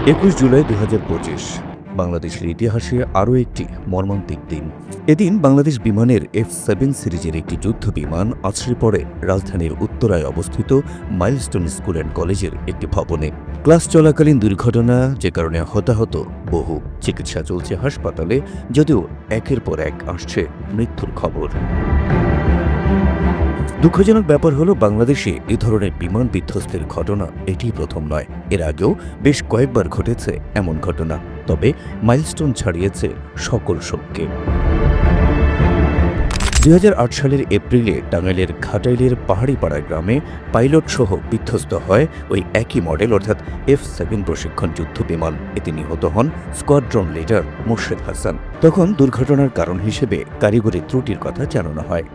21 জুলাই 2025 বাংলাদেশের ইতিহাসে আরও একটি মর্মান্তিক দিন। এদিন বাংলাদেশ বিমানের F-7 সিরিজের একটি যুদ্ধ বিমান আছড়ে পড়ে রাজধানীর উত্তরায় অবস্থিত মাইলস্টোন স্কুল অ্যান্ড কলেজের একটি ভবনে। ক্লাস চলাকালীন দুর্ঘটনা, যে কারণে হতাহত বহু। চিকিৎসা চলছে হাসপাতালে, যদিও একের পর এক আসছে মৃত্যুর খবর। দুঃখজনক ব্যাপার হলো, বাংলাদেশে এ ধরনের বিমান বিধ্বস্তের ঘটনা এটি প্রথম নয়। এর আগেও বেশ কয়েকবার ঘটেছে এমন ঘটনা, তবে মাইলস্টোন ছাড়িয়েছে সকল শোককে। 2008 সালের এপ্রিলে টাঙ্গাইলের ঘাটাইলের পাহাড়িপাড়া গ্রামে পাইলট সহ বিধ্বস্ত হয় ওই একই মডেল অর্থাৎ F-7 প্রশিক্ষণ যুদ্ধ বিমান। এতে নিহত হন স্কোয়াড্রন লিডার মোর্শেদ হাসান। তখন দুর্ঘটনার কারণ হিসেবে কারিগরি ত্রুটির কথা জানানো হয়।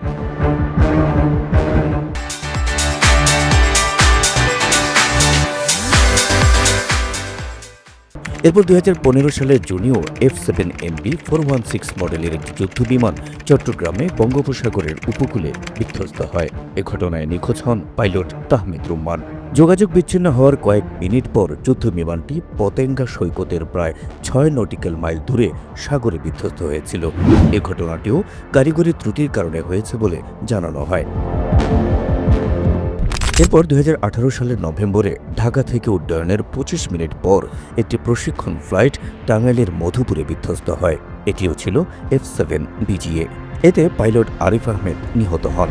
এরপর 2015 সালের জুনেও F-7MB 416 মডেলের একটি যুদ্ধ বিমান চট্টগ্রামে বঙ্গোপসাগরের উপকূলে বিধ্বস্ত হয়। এ ঘটনায় নিখোঁজ হন পাইলট তাহমিদ রুম্মান। যোগাযোগ বিচ্ছিন্ন হওয়ার কয়েক মিনিট পর যুদ্ধ বিমানটি পতেঙ্গা সৈকতের প্রায় 6 নটিক্যাল মাইল দূরে সাগরে বিধ্বস্ত হয়েছিল। এ ঘটনাটিও কারিগরি ত্রুটির কারণে হয়েছে বলে জানানো হয়। এরপর 2018 সালের নভেম্বরে ঢাকা থেকে উড্ডয়নের 25 মিনিট পর একটি প্রশিক্ষণ ফ্লাইট টাঙ্গাইলের মধুপুরে বিধ্বস্ত হয়। এটিও ছিল F-7 BGA। এতে পাইলট আরিফ আহমেদ নিহত হন।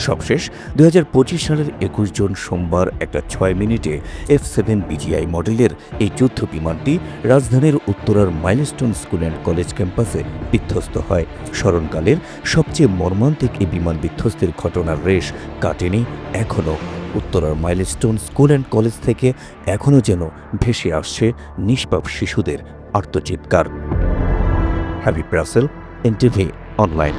সবশেষ 2025 সালের 21 জুন সোমবার একটা 6 মিনিটে F-7 BGI মডেলের এই যুদ্ধ বিমানটি রাজধানীর উত্তরার মাইলস্টোন স্কুল অ্যান্ড কলেজ ক্যাম্পাসে বিধ্বস্ত হয়। স্মরণকালের সবচেয়ে মর্মান্তিক এই বিমান বিধ্বস্তের ঘটনার রেশ কাটেনি এখনও। উত্তরার মাইলস্টোন স্কুল অ্যান্ড কলেজ থেকে এখনও যেন ভেসে আসছে নিষ্পাপ শিশুদের আর্তচিৎকার। Habib Rasel, NTV online.